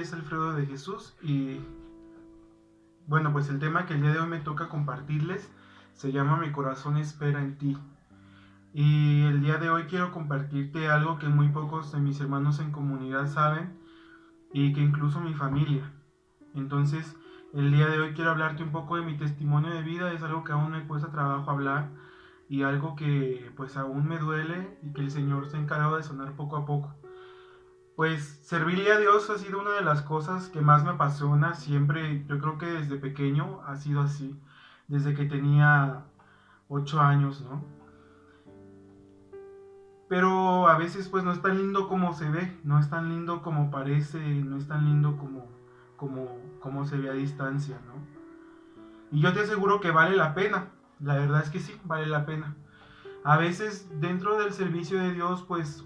es Alfredo de Jesús y bueno, pues el tema que el día de hoy me toca compartirles se llama Mi corazón espera en ti. Y el día de hoy quiero compartirte algo que muy pocos de mis hermanos en comunidad saben y que incluso mi familia. Entonces, el día de hoy quiero hablarte un poco de mi testimonio de vida, es algo que aún me cuesta trabajo hablar y algo que pues aún me duele y que el Señor se ha encargado de sanar poco a poco. Pues servirle a Dios ha sido una de las cosas que más me apasiona, siempre, yo creo que desde pequeño ha sido así, desde que tenía 8 años, ¿no? Pero a veces pues no es tan lindo como se ve, no es tan lindo como parece, no es tan lindo como se ve a distancia, ¿no? Y yo te aseguro que vale la pena, la verdad es que sí, vale la pena. A veces dentro del servicio de Dios pues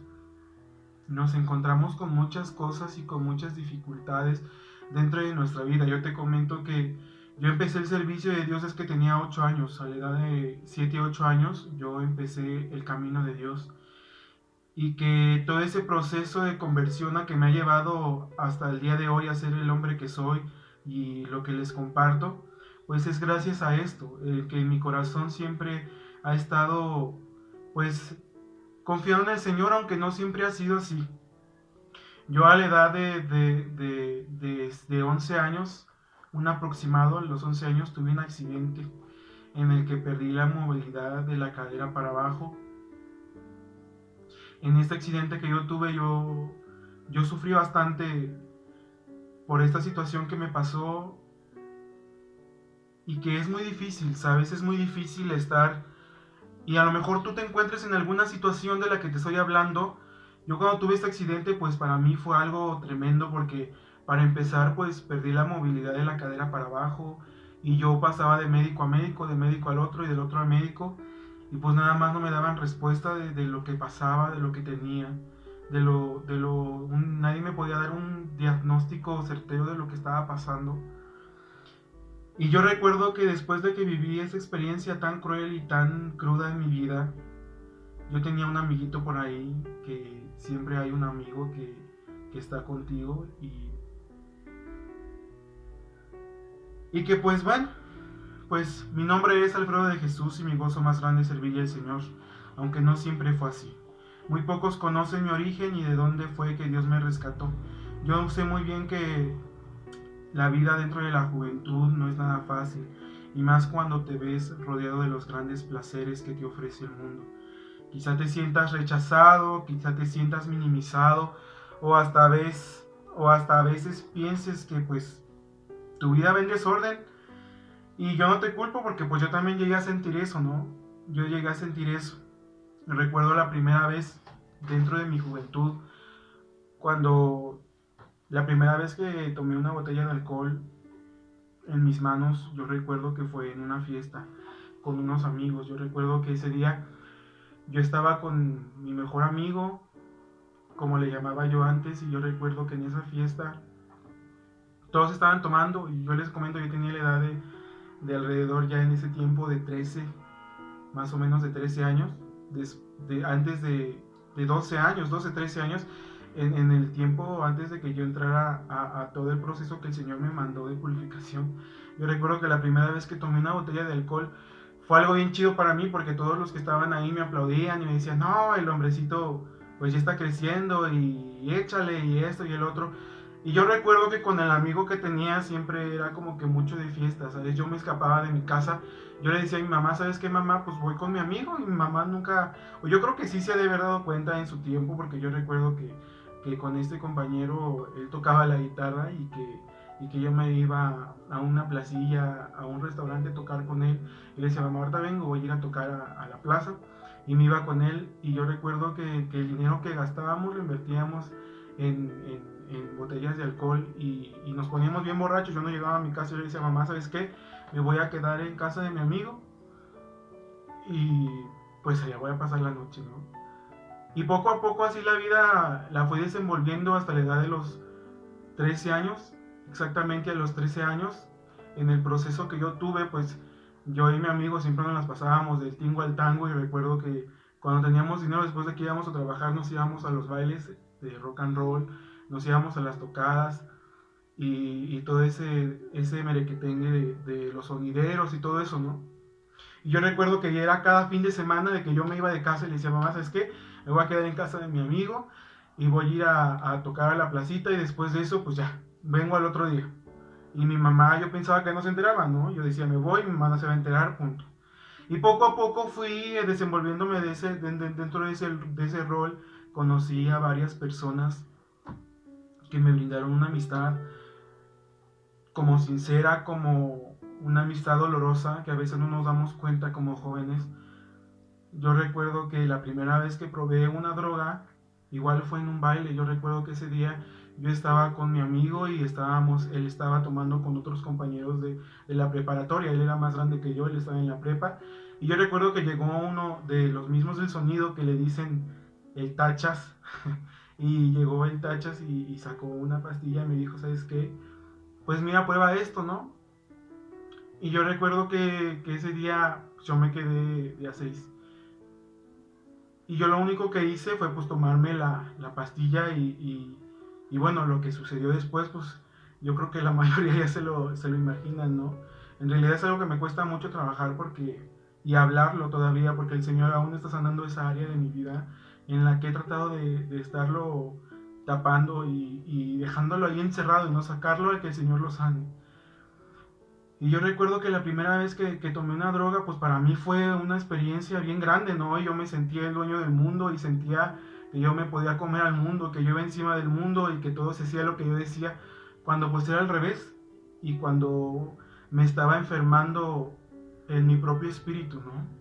nos encontramos con muchas cosas y con muchas dificultades dentro de nuestra vida. Yo te comento que yo empecé el servicio de Dios desde que tenía 8 años, a la edad de 7 8 años yo empecé el camino de Dios. Y que todo ese proceso de conversión a que me ha llevado hasta el día de hoy a ser el hombre que soy y lo que les comparto, pues es gracias a esto, que en mi corazón siempre ha estado pues confiado en el Señor, aunque no siempre ha sido así. Yo a la edad de 11 años, un aproximado, a los 11 años, tuve un accidente en el que perdí la movilidad de la cadera para abajo. En este accidente que yo tuve, yo sufrí bastante por esta situación que me pasó y que es muy difícil, ¿sabes? Es muy difícil estar y a lo mejor tú te encuentres en alguna situación de la que te estoy hablando. Yo cuando tuve este accidente, pues para mí fue algo tremendo porque para empezar, pues perdí la movilidad de la cadera para abajo y yo pasaba de médico a médico, de médico al otro y del otro al médico y pues nada más no me daban respuesta de lo que pasaba, de lo que tenía, nadie me podía dar un diagnóstico certero de lo que estaba pasando. Y yo recuerdo que después de que viví esa experiencia tan cruel y tan cruda en mi vida, yo tenía un amiguito por ahí, que siempre hay un amigo que está contigo y que pues bueno, pues mi nombre es Alfredo de Jesús y mi gozo más grande es servirle al Señor, aunque no siempre fue así. Muy pocos conocen mi origen y de dónde fue que Dios me rescató. Yo sé muy bien que la vida dentro de la juventud no es nada fácil, y más cuando te ves rodeado de los grandes placeres que te ofrece el mundo. Quizá te sientas rechazado, quizá te sientas minimizado, o hasta a veces pienses que pues tu vida va en desorden. Y yo no te culpo porque pues yo también llegué a sentir eso, ¿no? Yo llegué a sentir eso. Recuerdo la primera vez dentro de mi juventud, cuando la primera vez que tomé una botella de alcohol en mis manos, yo recuerdo que fue en una fiesta con unos amigos. Yo recuerdo que ese día yo estaba con mi mejor amigo, como le llamaba yo antes, y yo recuerdo que en esa fiesta todos estaban tomando y yo les comento, yo tenía la edad de alrededor ya en ese tiempo de 13, más o menos de 13 años, antes de 12 años, 12, 13 años, en el tiempo antes de que yo entrara a todo el proceso que el Señor me mandó de purificación. Yo recuerdo que la primera vez que tomé una botella de alcohol fue algo bien chido para mí porque todos los que estaban ahí me aplaudían y me decían, no, el hombrecito pues ya está creciendo y échale y esto y el otro. Y yo recuerdo que con el amigo que tenía siempre era como que mucho de fiesta, ¿sabes? Yo me escapaba de mi casa, yo le decía a mi mamá, ¿sabes qué, mamá? Pues voy con mi amigo, y mi mamá nunca, o yo creo que sí se ha de haber dado cuenta en su tiempo, porque yo recuerdo que con este compañero él tocaba la guitarra y que yo me iba a una placilla, a un restaurante a tocar con él, y le decía, mamá, ahorita vengo, voy a ir a tocar a la plaza, y me iba con él, y yo recuerdo que el dinero que gastábamos lo invertíamos en botellas de alcohol y nos poníamos bien borrachos. Yo no llegaba a mi casa y le decía, mamá, ¿sabes qué? Me voy a quedar en casa de mi amigo y pues allá voy a pasar la noche, ¿no? Y poco a poco así la vida la fui desenvolviendo hasta la edad de los 13 años, exactamente a los 13 años, en el proceso que yo tuve, pues yo y mi amigo siempre nos las pasábamos del tingo al tango y recuerdo que cuando teníamos dinero después de que íbamos a trabajar nos íbamos a los bailes de rock and roll, nos íbamos a las tocadas y todo ese merequetengue de los sonideros y todo eso, ¿no? Y yo recuerdo que ya era cada fin de semana de que yo me iba de casa y le decía, mamá, ¿sabes qué? Me voy a quedar en casa de mi amigo y voy a ir a tocar a la placita y después de eso, pues ya, vengo al otro día. Y mi mamá, yo pensaba que no se enteraba, ¿no? Yo decía, me voy, mi mamá no se va a enterar, punto. Y poco a poco fui desenvolviéndome dentro de ese rol. Conocí a varias personas que me brindaron una amistad como sincera, como una amistad dolorosa, que a veces no nos damos cuenta como jóvenes. Yo recuerdo que la primera vez que probé una droga, igual fue en un baile. Yo recuerdo que ese día yo estaba con mi amigo y él estaba tomando con otros compañeros de la preparatoria. Él era más grande que yo, él estaba en la prepa. Y yo recuerdo que llegó uno de los mismos del sonido que le dicen el tachas. Y llegó el tachas y sacó una pastilla y me dijo, ¿sabes qué? Pues mira, prueba esto, ¿no? Y yo recuerdo que ese día yo me quedé de a 6. Y yo lo único que hice fue pues tomarme la pastilla y bueno, lo que sucedió después, pues yo creo que la mayoría ya se lo imaginan, ¿no? En realidad es algo que me cuesta mucho trabajar y hablarlo todavía, porque el Señor aún está sanando esa área de mi vida en la que he tratado de estarlo tapando y dejándolo ahí encerrado y no sacarlo, de que el Señor lo sane. Y yo recuerdo que la primera vez que tomé una droga, pues para mí fue una experiencia bien grande, ¿no? Yo me sentía el dueño del mundo y sentía que yo me podía comer al mundo, que yo iba encima del mundo y que todo se hacía lo que yo decía, cuando pues era al revés y cuando me estaba enfermando en mi propio espíritu, ¿no?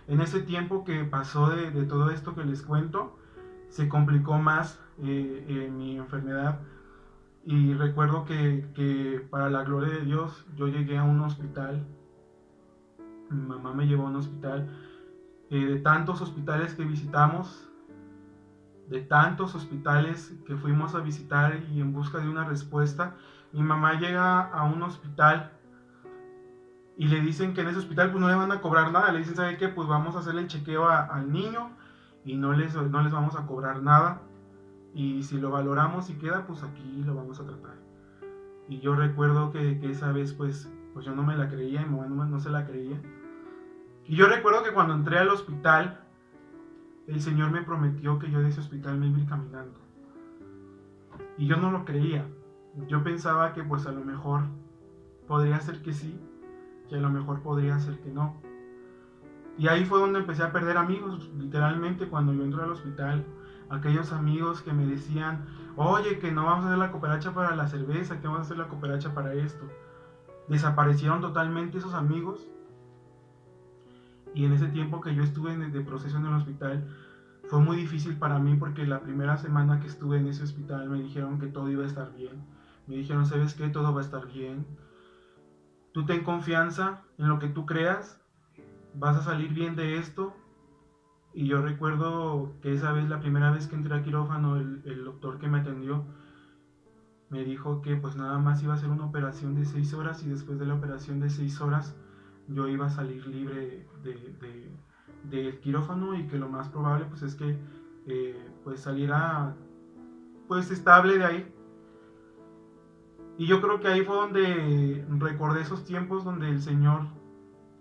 En ese tiempo que pasó de todo esto que les cuento, se complicó más mi enfermedad y recuerdo que para la gloria de Dios yo llegué a un hospital, mi mamá me llevó a un hospital, de tantos hospitales que visitamos, de tantos hospitales que fuimos a visitar y en busca de una respuesta, mi mamá llega a un hospital y le dicen que en ese hospital pues no le van a cobrar nada, le dicen, ¿sabe qué? Pues vamos a hacerle el chequeo al niño y no les vamos a cobrar nada y si lo valoramos y queda, pues aquí lo vamos a tratar. Y yo recuerdo que esa vez pues yo no me la creía, mi mamá no se la creía. Y yo recuerdo que cuando entré al hospital, el Señor me prometió que yo de ese hospital me iba a ir caminando. Y yo no lo creía. Yo pensaba que pues a lo mejor podría ser que sí, que a lo mejor podría ser que no. Y ahí fue donde empecé a perder amigos, literalmente cuando yo entré al hospital. Aquellos amigos que me decían, oye, que no vamos a hacer la cooperacha para la cerveza, que vamos a hacer la cooperacha para esto. Desaparecieron totalmente esos amigos. Y en ese tiempo que yo estuve de proceso en el hospital, fue muy difícil para mí porque la primera semana que estuve en ese hospital me dijeron que todo iba a estar bien. Me dijeron, ¿sabes qué? Todo va a estar bien. Tú ten confianza en lo que tú creas, vas a salir bien de esto. Y yo recuerdo que esa vez, la primera vez que entré a quirófano, el doctor que me atendió me dijo que pues nada más iba a ser una operación de 6 horas y después de la operación de 6 horas yo iba a salir libre del quirófano y que lo más probable pues es que pues saliera pues estable de ahí. Y yo creo que ahí fue donde recordé esos tiempos donde el Señor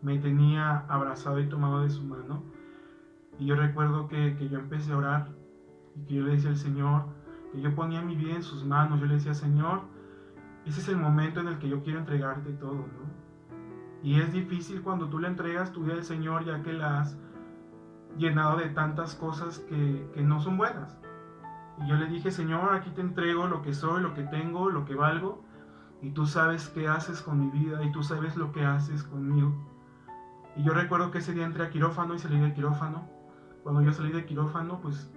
me tenía abrazado y tomado de su mano. Y yo recuerdo que yo empecé a orar y que yo le decía al Señor, que yo ponía mi vida en sus manos. Yo le decía, Señor, ese es el momento en el que yo quiero entregarte todo, ¿no? Y es difícil cuando tú le entregas tu vida al Señor, ya que la has llenado de tantas cosas que no son buenas. Y yo le dije, Señor, aquí te entrego lo que soy, lo que tengo, lo que valgo, y tú sabes qué haces con mi vida, y tú sabes lo que haces conmigo. Y yo recuerdo que ese día entré a quirófano y salí de quirófano. Cuando yo salí de quirófano, pues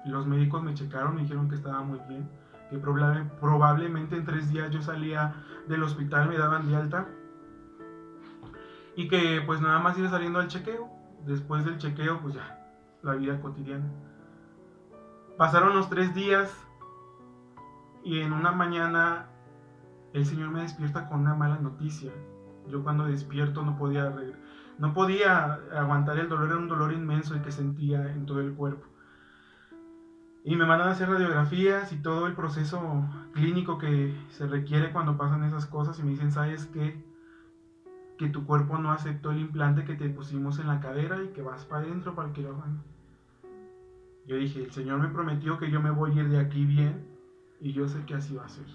los médicos me checaron, me dijeron que estaba muy bien, que probablemente en 3 días yo salía del hospital, me daban de alta, y que pues nada más iba saliendo al chequeo. Después del chequeo, pues ya, la vida cotidiana. Pasaron los 3 días y en una mañana el Señor me despierta con una mala noticia. Yo cuando despierto no podía aguantar el dolor, era un dolor inmenso el que sentía en todo el cuerpo. Y me mandan a hacer radiografías y todo el proceso clínico que se requiere cuando pasan esas cosas y me dicen, ¿sabes qué? Que tu cuerpo no aceptó el implante que te pusimos en la cadera y que vas para adentro, para el quirófano. Yo dije, el Señor me prometió que yo me voy a ir de aquí bien y yo sé que así va a ser.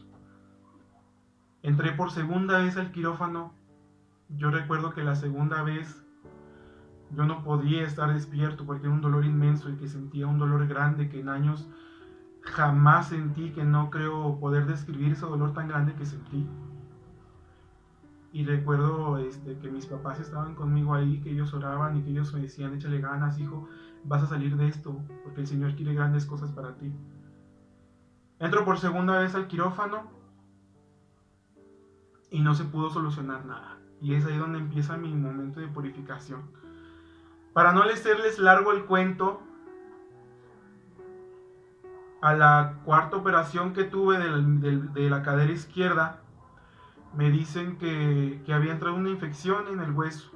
Entré por segunda vez al quirófano. Yo recuerdo que la segunda vez yo no podía estar despierto porque era un dolor inmenso y que sentía un dolor grande que en años jamás sentí, que no creo poder describir ese dolor tan grande que sentí. Y recuerdo que mis papás estaban conmigo ahí, que ellos oraban y que ellos me decían, échale ganas, hijo, vas a salir de esto, porque el Señor quiere grandes cosas para ti. Entro por segunda vez al quirófano y no se pudo solucionar nada. Y es ahí donde empieza mi momento de purificación. Para no hacerles largo el cuento, a la cuarta operación que tuve de la cadera izquierda, me dicen que había entrado una infección en el hueso.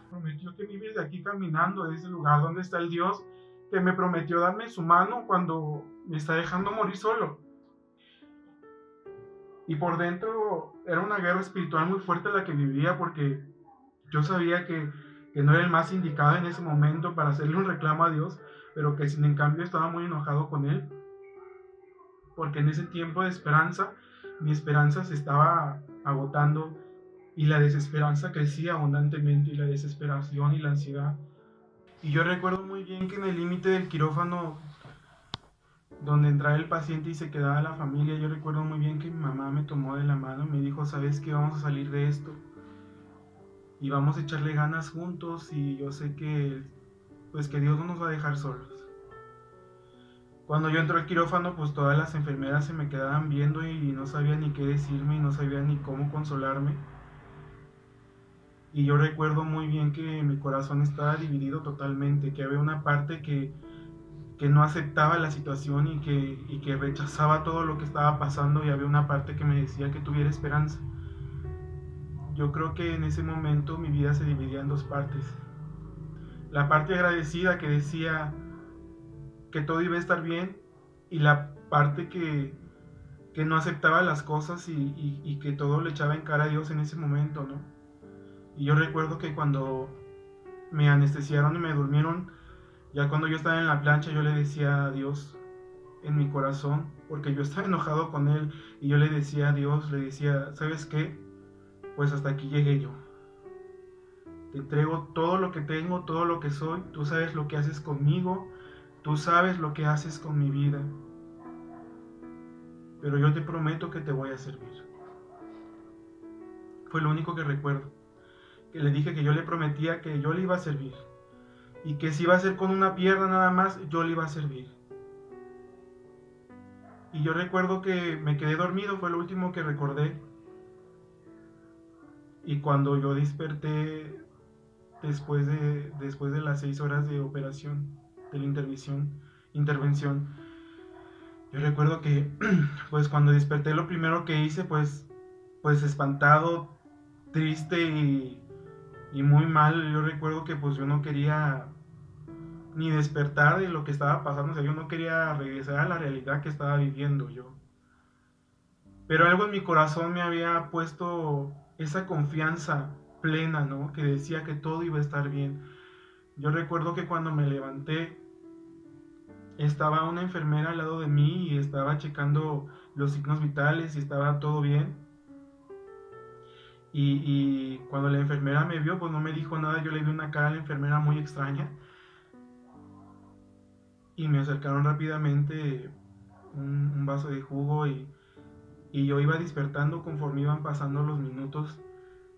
Prometió que vive de aquí caminando, de ese lugar donde está el Dios, que me prometió darme su mano cuando me está dejando morir solo. Y por dentro era una guerra espiritual muy fuerte la que vivía porque yo sabía que no era el más indicado en ese momento para hacerle un reclamo a Dios, pero que sin en cambio estaba muy enojado con Él, porque en ese tiempo de esperanza, mi esperanza se estaba agotando y la desesperanza crecía abundantemente y la desesperación y la ansiedad. Y yo recuerdo muy bien que en el límite del quirófano donde entraba el paciente y se quedaba la familia, yo recuerdo muy bien que mi mamá me tomó de la mano y me dijo, ¿sabes qué? Vamos a salir de esto y vamos a echarle ganas juntos y yo sé que pues que Dios no nos va a dejar solos. Cuando yo entré al quirófano, pues todas las enfermeras se me quedaban viendo y no sabían ni qué decirme y no sabían ni cómo consolarme. Y yo recuerdo muy bien que mi corazón estaba dividido totalmente, que había una parte que no aceptaba la situación y que rechazaba todo lo que estaba pasando y había una parte que me decía que tuviera esperanza. Yo creo que en ese momento mi vida se dividía en dos partes. La parte agradecida que decía que todo iba a estar bien y la parte que no aceptaba las cosas y que todo le echaba en cara a Dios en ese momento, ¿no? Y yo recuerdo que cuando me anestesiaron y me durmieron, ya cuando yo estaba en la plancha yo le decía a Dios en mi corazón, porque yo estaba enojado con Él y yo le decía a Dios, le decía, ¿sabes qué? Pues hasta aquí llegué yo. Te entrego todo lo que tengo, todo lo que soy, tú sabes lo que haces conmigo, tú sabes lo que haces con mi vida, pero yo te prometo que te voy a servir. Fue lo único que recuerdo, que le dije que yo le prometía que yo le iba a servir y que si iba a ser con una pierna nada más, yo le iba a servir. Y yo recuerdo que me quedé dormido, fue lo último que recordé. Y cuando yo desperté después de las 6 horas de operación, de la intervención, yo recuerdo que pues cuando desperté lo primero que hice pues espantado, triste y muy mal. Yo recuerdo que pues yo no quería ni despertar de lo que estaba pasando, o sea, yo no quería regresar a la realidad que estaba viviendo yo. Pero algo en mi corazón me había puesto esa confianza plena, ¿no? Que decía que todo iba a estar bien. Yo recuerdo que cuando me levanté, estaba una enfermera al lado de mí y estaba checando los signos vitales y estaba todo bien. Y cuando la enfermera me vio, pues no me dijo nada, yo le vi una cara a la enfermera muy extraña. Y me acercaron rápidamente un vaso de jugo y yo iba despertando conforme iban pasando los minutos.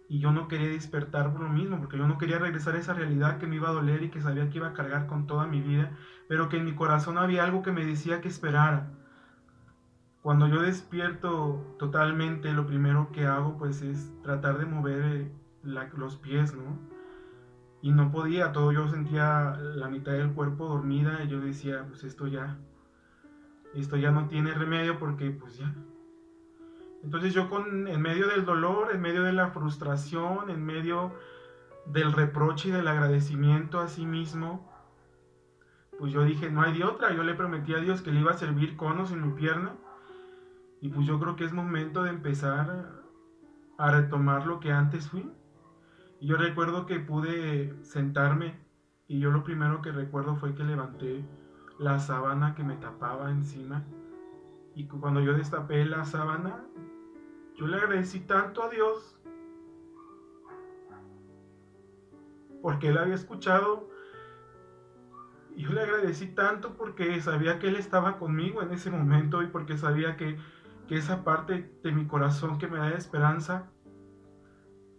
Y yo no quería despertar por lo mismo, porque yo no quería regresar a esa realidad que me iba a doler y que sabía que iba a cargar con toda mi vida, pero que en mi corazón había algo que me decía que esperara. Cuando yo despierto totalmente, lo primero que hago pues es tratar de mover los pies, ¿no? Y no podía, todo yo sentía la mitad del cuerpo dormida y yo decía, pues esto ya no tiene remedio porque pues ya. Entonces yo en medio del dolor, en medio de la frustración, en medio del reproche y del agradecimiento a sí mismo, pues yo dije, no hay de otra. Yo le prometí a Dios que le iba a servir conos en mi pierna. Y pues yo creo que es momento de empezar a retomar lo que antes fui. Y yo recuerdo que pude sentarme y yo lo primero que recuerdo fue que levanté la sábana que me tapaba encima. Y cuando yo destapé la sábana, yo le agradecí tanto a Dios porque Él había escuchado. Y yo le agradecí tanto porque sabía que Él estaba conmigo en ese momento y porque sabía que esa parte de mi corazón que me da esperanza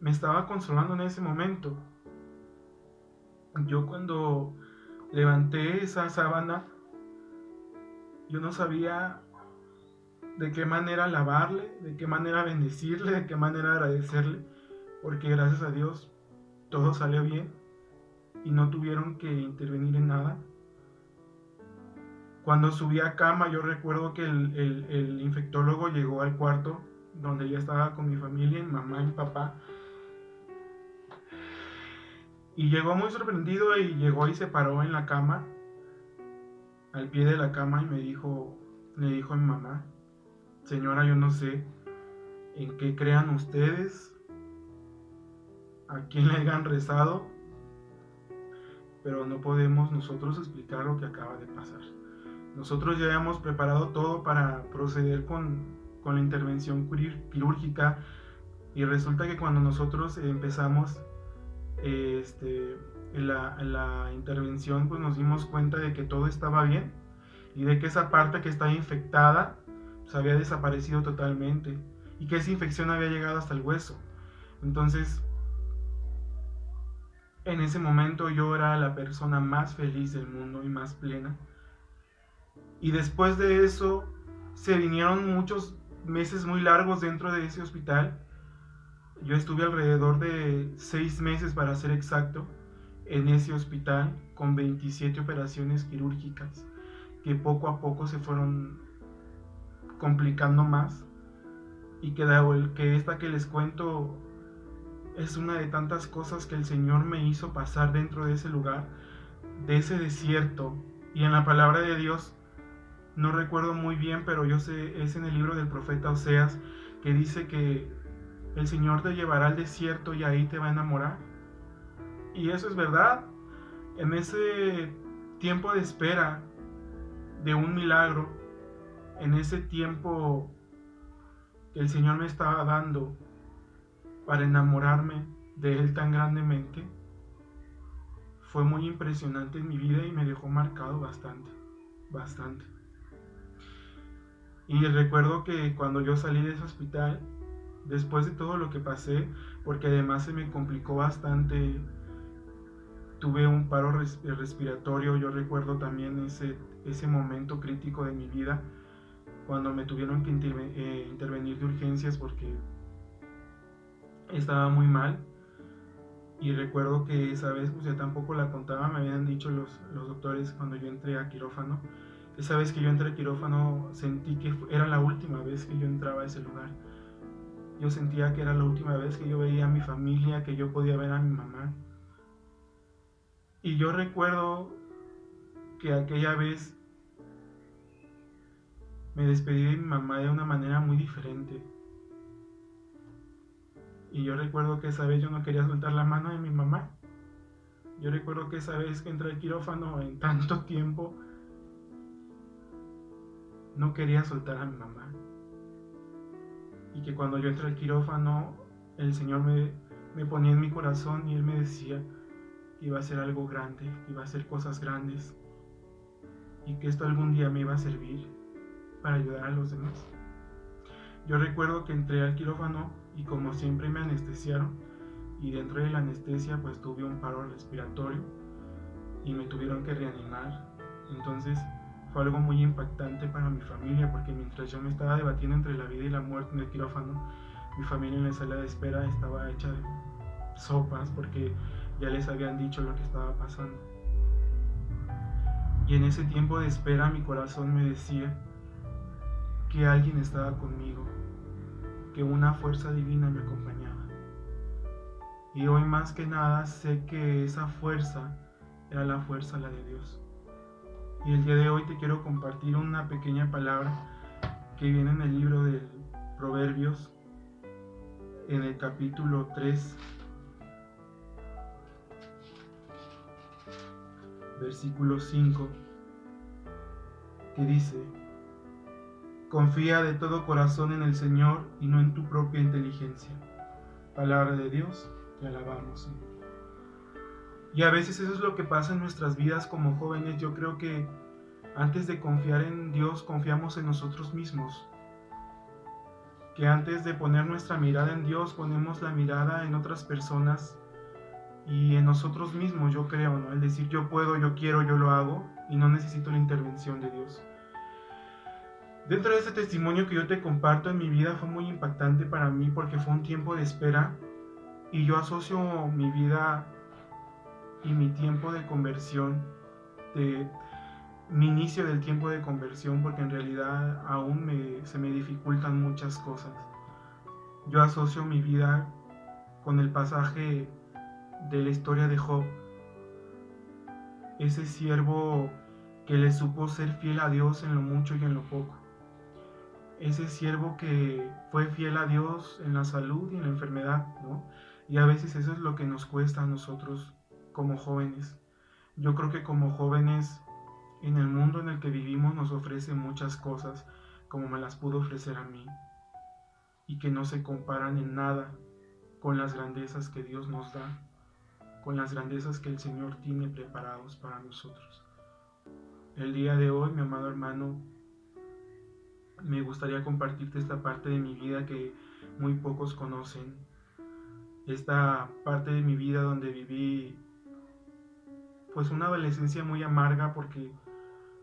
me estaba consolando en ese momento. Yo cuando levanté esa sábana, yo no sabía de qué manera alabarle, de qué manera bendecirle, de qué manera agradecerle, porque gracias a Dios todo salió bien y no tuvieron que intervenir en nada. Cuando subí a cama, yo recuerdo que el infectólogo llegó al cuarto donde yo estaba con mi familia, mi mamá y mi papá, y llegó muy sorprendido y llegó y se paró en la cama, al pie de la cama, y le dijo a mi mamá, señora, yo no sé en qué crean ustedes, a quién le hayan rezado, pero no podemos nosotros explicar lo que acaba de pasar. Nosotros ya habíamos preparado todo para proceder con la intervención quirúrgica y resulta que cuando nosotros empezamos la intervención, pues nos dimos cuenta de que todo estaba bien y de que esa parte que estaba infectada pues había desaparecido totalmente y que esa infección había llegado hasta el hueso. Entonces, en ese momento yo era la persona más feliz del mundo y más plena. Y después de eso se vinieron muchos meses muy largos dentro de ese hospital. Yo estuve alrededor de 6 meses, para ser exacto, en ese hospital con 27 operaciones quirúrgicas que poco a poco se fueron complicando más y que esta que les cuento es una de tantas cosas que el Señor me hizo pasar dentro de ese lugar, de ese desierto. Y en la palabra de Dios, no recuerdo muy bien, pero yo sé, es en el libro del profeta Oseas, que dice que el Señor te llevará al desierto y ahí te va a enamorar. Y eso es verdad. En ese tiempo de espera de un milagro, en ese tiempo que el Señor me estaba dando para enamorarme de Él tan grandemente, fue muy impresionante en mi vida y me dejó marcado bastante, bastante. Y recuerdo que cuando yo salí de ese hospital, después de todo lo que pasé, porque además se me complicó bastante, tuve un paro respiratorio. Yo recuerdo también ese momento crítico de mi vida, cuando me tuvieron que intervenir de urgencias porque estaba muy mal. Y recuerdo que esa vez, pues ya tampoco la contaba, me habían dicho los doctores cuando yo entré a quirófano. Esa vez que yo entré a quirófano sentí que era la última vez que yo entraba a ese lugar. Yo sentía que era la última vez que yo veía a mi familia, que yo podía ver a mi mamá. Y yo recuerdo que aquella vez me despedí de mi mamá de una manera muy diferente. Y yo recuerdo que esa vez yo no quería soltar la mano de mi mamá. Yo recuerdo que esa vez que entré al quirófano en tanto tiempo, no quería soltar a mi mamá. Y que cuando yo entré al quirófano, el Señor me ponía en mi corazón y Él me decía que iba a hacer algo grande, que iba a hacer cosas grandes. Y que esto algún día me iba a servir para ayudar a los demás. Yo recuerdo que entré al quirófano y como siempre me anestesiaron, y dentro de la anestesia pues tuve un paro respiratorio y me tuvieron que reanimar. Entonces fue algo muy impactante para mi familia, porque mientras yo me estaba debatiendo entre la vida y la muerte en el quirófano, mi familia en la sala de espera estaba hecha de sopas porque ya les habían dicho lo que estaba pasando. Y en ese tiempo de espera mi corazón me decía que alguien estaba conmigo, que una fuerza divina me acompañaba. Y hoy más que nada sé que esa fuerza era la fuerza, la de Dios. Y el día de hoy te quiero compartir una pequeña palabra que viene en el libro de Proverbios, en el capítulo 3, versículo 5, que dice: confía de todo corazón en el Señor y no en tu propia inteligencia. Palabra de Dios, te alabamos, Señor. Y a veces eso es lo que pasa en nuestras vidas como jóvenes. Yo creo que antes de confiar en Dios, confiamos en nosotros mismos. Que antes de poner nuestra mirada en Dios, ponemos la mirada en otras personas y en nosotros mismos, yo creo, ¿no? El decir yo puedo, yo quiero, yo lo hago y no necesito la intervención de Dios. Dentro de este testimonio que yo te comparto en mi vida fue muy impactante para mí porque fue un tiempo de espera y yo asocio mi vida y mi tiempo de conversión, de mi inicio del tiempo de conversión, porque en realidad aún se me dificultan muchas cosas. Yo asocio mi vida con el pasaje de la historia de Job, ese siervo que le supo ser fiel a Dios en lo mucho y en lo poco, ese siervo que fue fiel a Dios en la salud y en la enfermedad, ¿no? Y a veces eso es lo que nos cuesta a nosotros como jóvenes. Yo creo que como jóvenes, en el mundo en el que vivimos nos ofrece muchas cosas como me las pudo ofrecer a mí y que no se comparan en nada con las grandezas que Dios nos da, con las grandezas que el Señor tiene preparados para nosotros. El día de hoy, mi amado hermano, me gustaría compartirte esta parte de mi vida que muy pocos conocen, esta parte de mi vida donde viví pues una adolescencia muy amarga porque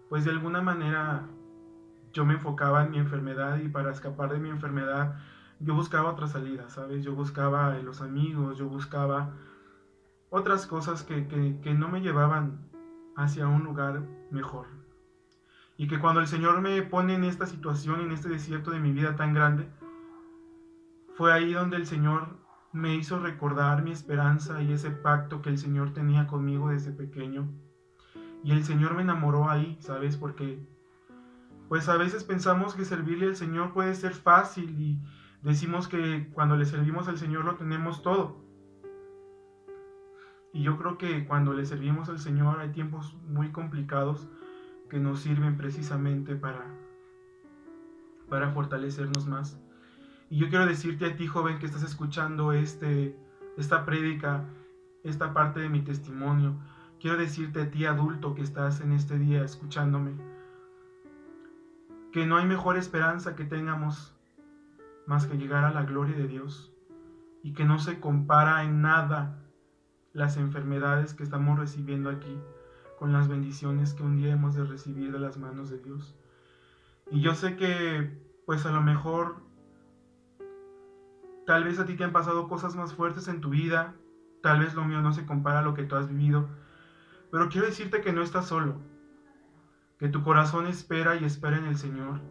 pues de alguna manera yo me enfocaba en mi enfermedad y para escapar de mi enfermedad yo buscaba otra salida, ¿sabes? Yo buscaba los amigos, yo buscaba otras cosas que no me llevaban hacia un lugar mejor. Y que cuando el Señor me pone en esta situación, en este desierto de mi vida tan grande, fue ahí donde el Señor me hizo recordar mi esperanza y ese pacto que el Señor tenía conmigo desde pequeño. Y el Señor me enamoró ahí, ¿sabes? Porque pues a veces pensamos que servirle al Señor puede ser fácil y decimos que cuando le servimos al Señor lo tenemos todo. Y yo creo que cuando le servimos al Señor hay tiempos muy complicados que nos sirven precisamente para fortalecernos más. Y yo quiero decirte a ti, joven, que estás escuchando esta prédica, esta parte de mi testimonio. Quiero decirte a ti, adulto, que estás en este día escuchándome, que no hay mejor esperanza que tengamos más que llegar a la gloria de Dios y que no se compara en nada las enfermedades que estamos recibiendo aquí con las bendiciones que un día hemos de recibir de las manos de Dios. Y yo sé que pues a lo mejor tal vez a ti te han pasado cosas más fuertes en tu vida, tal vez lo mío no se compara a lo que tú has vivido, pero quiero decirte que no estás solo, que tu corazón espera y espera en el Señor,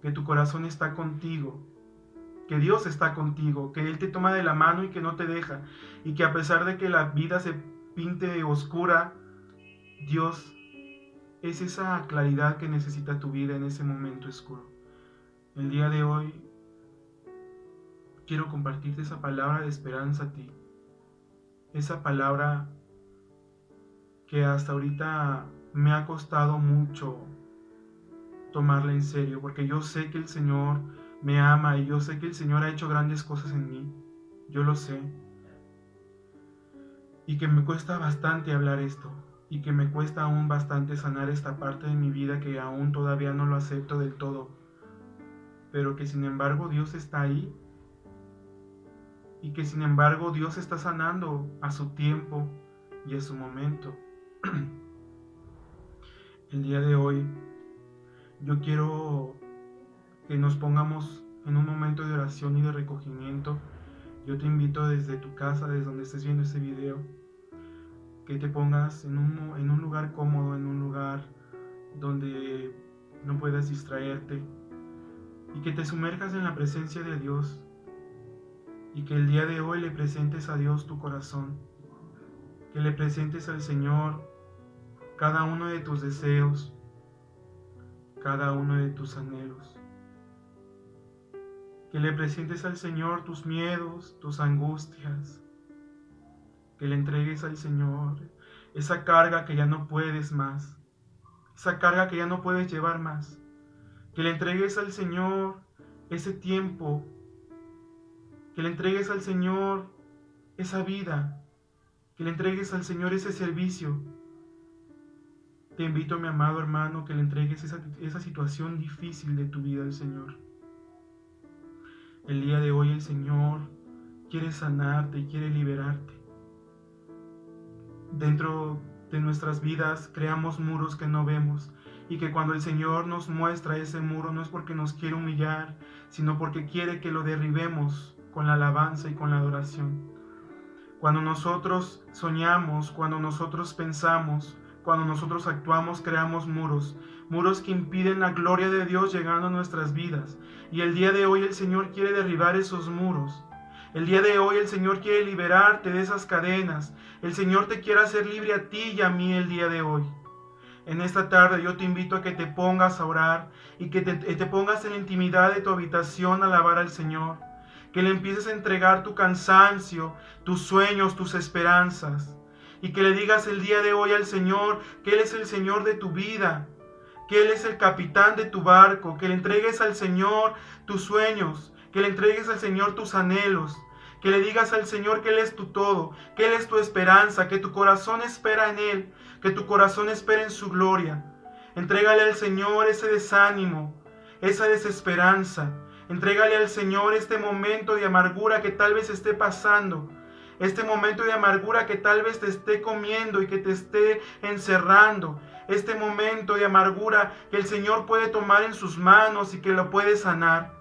que tu corazón está contigo, que Dios está contigo, que Él te toma de la mano y que no te deja, y que a pesar de que la vida se pinte oscura, Dios es esa claridad que necesita tu vida en ese momento oscuro. El día de hoy quiero compartirte esa palabra de esperanza a ti, esa palabra que hasta ahorita me ha costado mucho tomarla en serio, porque yo sé que el Señor me ama y yo sé que el Señor ha hecho grandes cosas en mí, yo lo sé, y que me cuesta bastante hablar esto, y que me cuesta aún bastante sanar esta parte de mi vida que aún todavía no lo acepto del todo, pero que sin embargo Dios está ahí, y que sin embargo Dios está sanando a su tiempo y a su momento. El día de hoy yo quiero que nos pongamos en un momento de oración y de recogimiento. Yo te invito desde tu casa, desde donde estés viendo este video, que te pongas en un lugar cómodo, en un lugar donde no puedas distraerte y que te sumerjas en la presencia de Dios y que el día de hoy le presentes a Dios tu corazón, que le presentes al Señor cada uno de tus deseos, cada uno de tus anhelos. Que le presentes al Señor tus miedos, tus angustias. Que le entregues al Señor esa carga que ya no puedes más, esa carga que ya no puedes llevar más. Que le entregues al Señor ese tiempo, que le entregues al Señor esa vida, que le entregues al Señor ese servicio. Te invito, mi amado hermano, que le entregues esa situación difícil de tu vida al Señor. El día de hoy el Señor quiere sanarte y quiere liberarte. Dentro de nuestras vidas creamos muros que no vemos, y que cuando el Señor nos muestra ese muro no es porque nos quiere humillar, sino porque quiere que lo derribemos con la alabanza y con la adoración. Cuando nosotros soñamos, cuando nosotros pensamos, cuando nosotros actuamos, creamos muros que impiden la gloria de Dios llegando a nuestras vidas. Y el día de hoy el Señor quiere derribar esos muros. El día de hoy el Señor quiere liberarte de esas cadenas. El Señor te quiere hacer libre a ti y a mí el día de hoy. En esta tarde yo te invito a que te pongas a orar y que te pongas en la intimidad de tu habitación a alabar al Señor. Que le empieces a entregar tu cansancio, tus sueños, tus esperanzas. Y que le digas el día de hoy al Señor que Él es el Señor de tu vida, que Él es el capitán de tu barco. Que le entregues al Señor tus sueños, que le entregues al Señor tus anhelos. Que le digas al Señor que Él es tu todo, que Él es tu esperanza, que tu corazón espera en Él, que tu corazón espera en su gloria. Entrégale al Señor ese desánimo, esa desesperanza. Entrégale al Señor este momento de amargura que tal vez esté pasando, este momento de amargura que tal vez te esté comiendo y que te esté encerrando, este momento de amargura que el Señor puede tomar en sus manos y que lo puede sanar.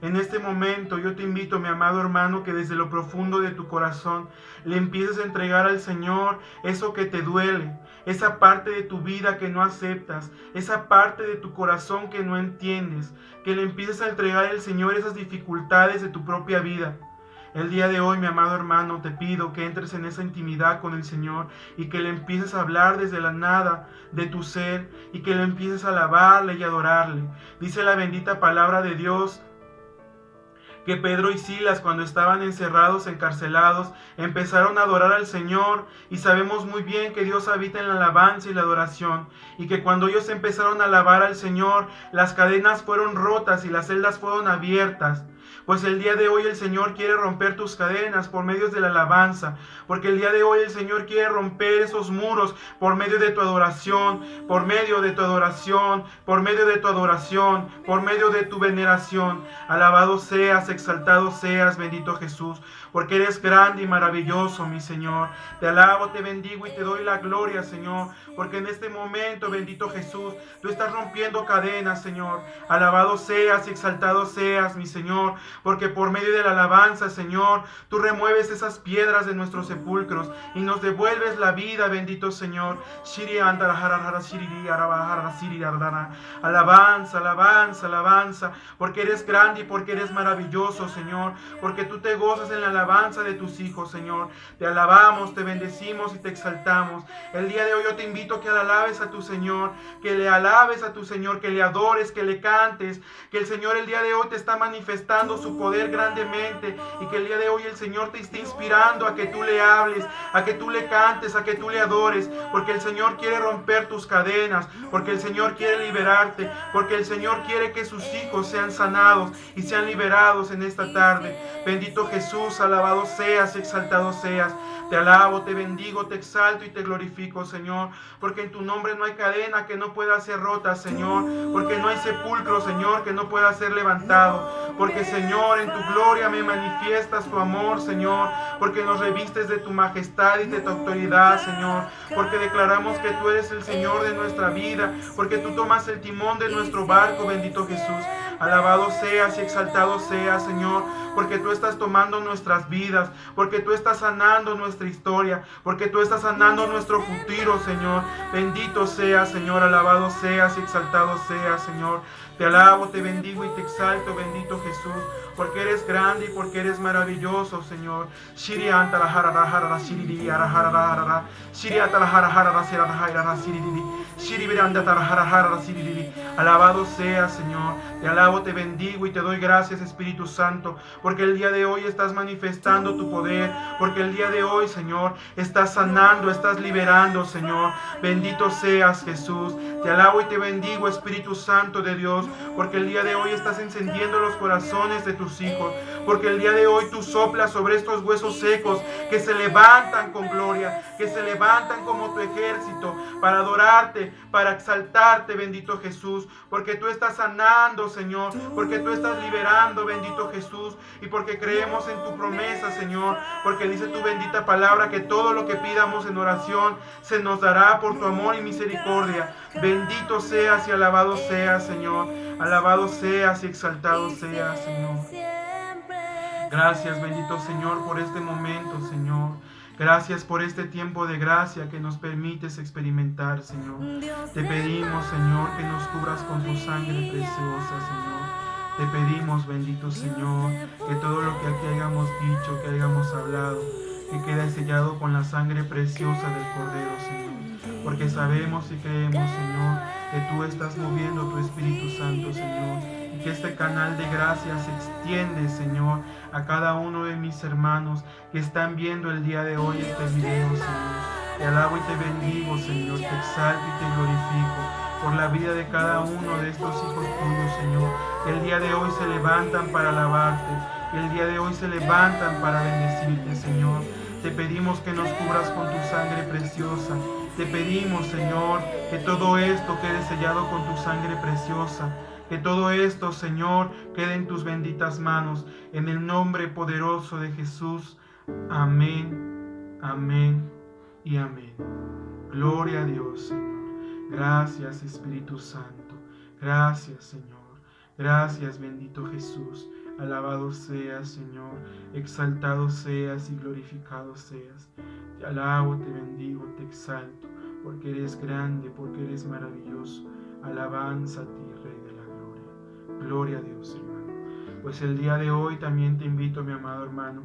En este momento yo te invito, mi amado hermano, que desde lo profundo de tu corazón le empieces a entregar al Señor eso que te duele, esa parte de tu vida que no aceptas, esa parte de tu corazón que no entiendes, que le empieces a entregar al Señor esas dificultades de tu propia vida. El día de hoy, mi amado hermano, te pido que entres en esa intimidad con el Señor y que le empieces a hablar desde la nada de tu ser y que le empieces a alabarle y adorarle. Dice la bendita palabra de Dios que Pedro y Silas, cuando estaban encerrados, encarcelados, empezaron a adorar al Señor, y sabemos muy bien que Dios habita en la alabanza y la adoración, y que cuando ellos empezaron a alabar al Señor, las cadenas fueron rotas y las celdas fueron abiertas. Pues el día de hoy el Señor quiere romper tus cadenas por medio de la alabanza, porque el día de hoy el Señor quiere romper esos muros por medio de tu adoración, por medio de tu adoración, por medio de tu adoración, por medio de tu veneración. Alabado seas, exaltado seas, bendito Jesús, porque eres grande y maravilloso, mi Señor. Te alabo, te bendigo y te doy la gloria, Señor, porque en este momento, bendito Jesús, tú estás rompiendo cadenas, Señor. Alabado seas y exaltado seas, mi Señor, porque por medio de la alabanza, Señor, tú remueves esas piedras de nuestros sepulcros y nos devuelves la vida, bendito Señor. Alabanza, alabanza, alabanza, porque eres grande y porque eres maravilloso, Señor, porque tú te gozas en la alabanza de tus hijos, Señor. Te alabamos, te bendecimos y te exaltamos. El día de hoy yo te invito a que le alabes a tu Señor, que le alabes a tu Señor, que le adores, que le cantes, que el Señor el día de hoy te está manifestando su poder grandemente y que el día de hoy el Señor te está inspirando a que tú le hables, a que tú le cantes, a que tú le adores, porque el Señor quiere romper tus cadenas, porque el Señor quiere liberarte, porque el Señor quiere que sus hijos sean sanados y sean liberados en esta tarde. Bendito Jesús, alabado seas, exaltado seas. Te alabo, te bendigo, te exalto y te glorifico, Señor, porque en tu nombre no hay cadena que no pueda ser rota, Señor, porque no hay sepulcro, Señor, que no pueda ser levantado, porque, Señor, en tu gloria me manifiestas tu amor, Señor, porque nos revistes de tu majestad y de tu autoridad, Señor, porque declaramos que tú eres el Señor de nuestra vida, porque tú tomas el timón de nuestro barco, bendito Jesús. Alabado seas y exaltado seas, Señor, porque tú estás tomando nuestras vidas, porque tú estás sanando nuestra historia, porque tú estás sanando nuestro futuro, Señor. Bendito seas, Señor, alabado seas y exaltado seas, Señor. Te alabo, te bendigo y te exalto, bendito Jesús, porque eres grande y porque eres maravilloso, Señor. Alabado seas, Señor. Te alabo, te bendigo y te doy gracias, Espíritu Santo, porque el día de hoy estás manifestando tu poder, porque el día de hoy, Señor, estás sanando, estás liberando, Señor. Bendito seas, Jesús. Te alabo y te bendigo, Espíritu Santo de Dios, porque el día de hoy estás encendiendo los corazones de tus hijos, porque el día de hoy tú soplas sobre estos huesos secos que se levantan con gloria, que se levantan como tu ejército para adorarte, para exaltarte, bendito Jesús, porque tú estás sanando, Señor, porque tú estás liberando, bendito Jesús, y porque creemos en tu promesa, Señor, porque dice tu bendita palabra que todo lo que pidamos en oración se nos dará por tu amor y misericordia. Bendito seas y alabado seas, Señor. Alabado seas y exaltado seas, Señor. Gracias, bendito Señor, por este momento, Señor. Gracias por este tiempo de gracia que nos permites experimentar, Señor. Te pedimos, Señor, que nos cubras con tu sangre preciosa, Señor. Te pedimos, bendito Señor, que todo lo que aquí hayamos dicho, que hayamos hablado, que quede sellado con la sangre preciosa del Cordero, Señor. Porque sabemos y creemos, Señor, que tú estás moviendo tu Espíritu Santo, Señor, y que este canal de gracia se extiende, Señor, a cada uno de mis hermanos que están viendo el día de hoy este video, Señor. Te alabo y te bendigo, Señor, te exalto y te glorifico por la vida de cada uno de estos hijos tuyos, Señor, que el día de hoy se levantan para alabarte, que el día de hoy se levantan para bendecirte, Señor. Te pedimos que nos cubras con tu sangre preciosa. Te pedimos, Señor, que todo esto quede sellado con tu sangre preciosa. Que todo esto, Señor, quede en tus benditas manos. En el nombre poderoso de Jesús. Amén, amén y amén. Gloria a Dios, Señor. Gracias, Espíritu Santo. Gracias, Señor. Gracias, bendito Jesús. Alabado seas, Señor, exaltado seas y glorificado seas. Te alabo, te bendigo, te exalto, porque eres grande, porque eres maravilloso. Alabanza a ti, Rey de la Gloria. Gloria a Dios, hermano. Pues el día de hoy también te invito, mi amado hermano,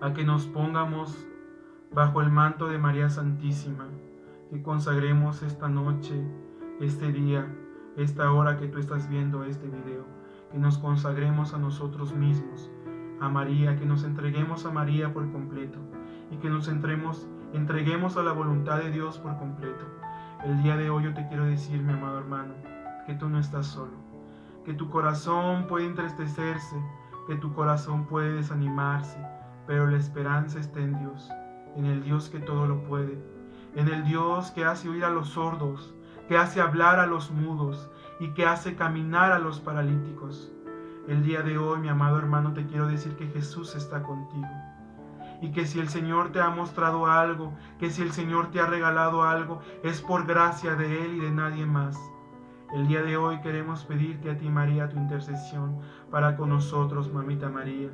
a que nos pongamos bajo el manto de María Santísima, que consagremos esta noche, este día, esta hora que tú estás viendo este video, que nos consagremos a nosotros mismos, a María, que nos entreguemos a María por completo y que nos entreguemos a la voluntad de Dios por completo. El día de hoy yo te quiero decir, mi amado hermano, que tú no estás solo, que tu corazón puede entristecerse, que tu corazón puede desanimarse, pero la esperanza está en Dios, en el Dios que todo lo puede, en el Dios que hace oír a los sordos, que hace hablar a los mudos y que hace caminar a los paralíticos. El día de hoy, mi amado hermano, te quiero decir que Jesús está contigo y que si el Señor te ha mostrado algo, que si el Señor te ha regalado algo, es por gracia de Él y de nadie más. El día de hoy queremos pedirte a ti, María, tu intercesión para con nosotros, mamita María.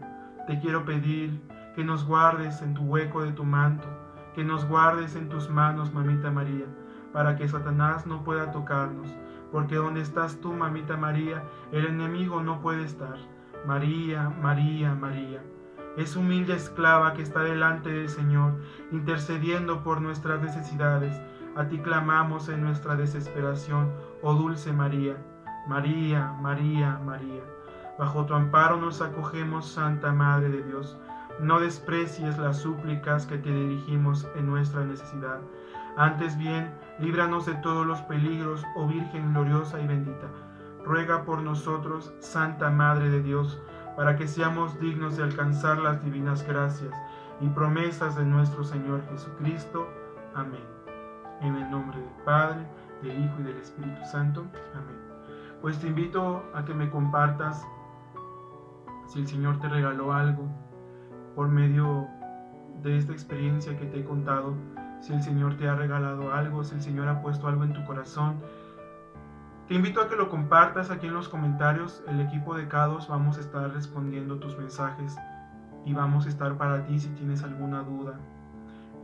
Te quiero pedir que nos guardes en tu hueco de tu manto, que nos guardes en tus manos, mamita María, para que Satanás no pueda tocarnos, porque donde estás tú, mamita María, el enemigo no puede estar. María, María, María, es humilde esclava que está delante del Señor, intercediendo por nuestras necesidades. A ti clamamos en nuestra desesperación, oh dulce María. María, María, María, bajo tu amparo nos acogemos, Santa Madre de Dios. No desprecies las súplicas que te dirigimos en nuestra necesidad. Antes bien, líbranos de todos los peligros, oh Virgen gloriosa y bendita. Ruega por nosotros, Santa Madre de Dios, para que seamos dignos de alcanzar las divinas gracias y promesas de nuestro Señor Jesucristo. Amén. En el nombre del Padre, del Hijo y del Espíritu Santo. Amén. Pues te invito a que me compartas si el Señor te regaló algo por medio de esta experiencia que te he contado. Si el Señor te ha regalado algo, si el Señor ha puesto algo en tu corazón, Te invito a que lo compartas aquí en los comentarios. El equipo de K2 vamos a estar respondiendo tus mensajes y vamos a estar para ti si tienes alguna duda.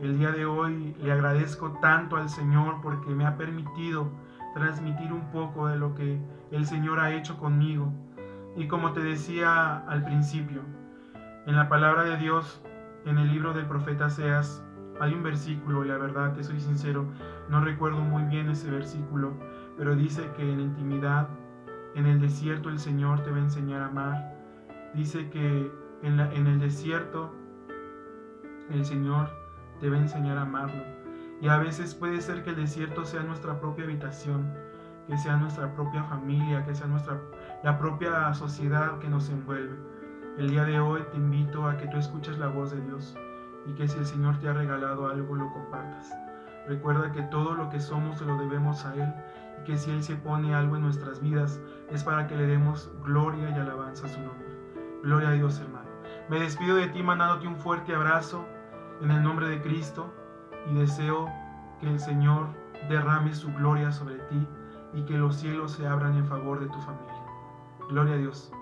El día de hoy le agradezco tanto al Señor porque me ha permitido transmitir un poco de lo que el Señor ha hecho conmigo. Y como te decía al principio, en la palabra de Dios, en el libro del profeta Oseas, hay un versículo, y la verdad, te soy sincero, no recuerdo muy bien ese versículo, pero dice que en la intimidad, en el desierto, el Señor te va a enseñar a amar. Dice que en el desierto, el Señor te va a enseñar a amarlo. Y a veces puede ser que el desierto sea nuestra propia habitación, que sea nuestra propia familia, que sea la propia sociedad que nos envuelve. El día de hoy te invito a que tú escuches la voz de Dios y que si el Señor te ha regalado algo, lo compartas. Recuerda que todo lo que somos se lo debemos a Él y que si Él se pone algo en nuestras vidas es para que le demos gloria y alabanza a su nombre. Gloria a Dios, hermano. Me despido de ti mandándote un fuerte abrazo en el nombre de Cristo y deseo que el Señor derrame su gloria sobre ti y que los cielos se abran en favor de tu familia. Gloria a Dios.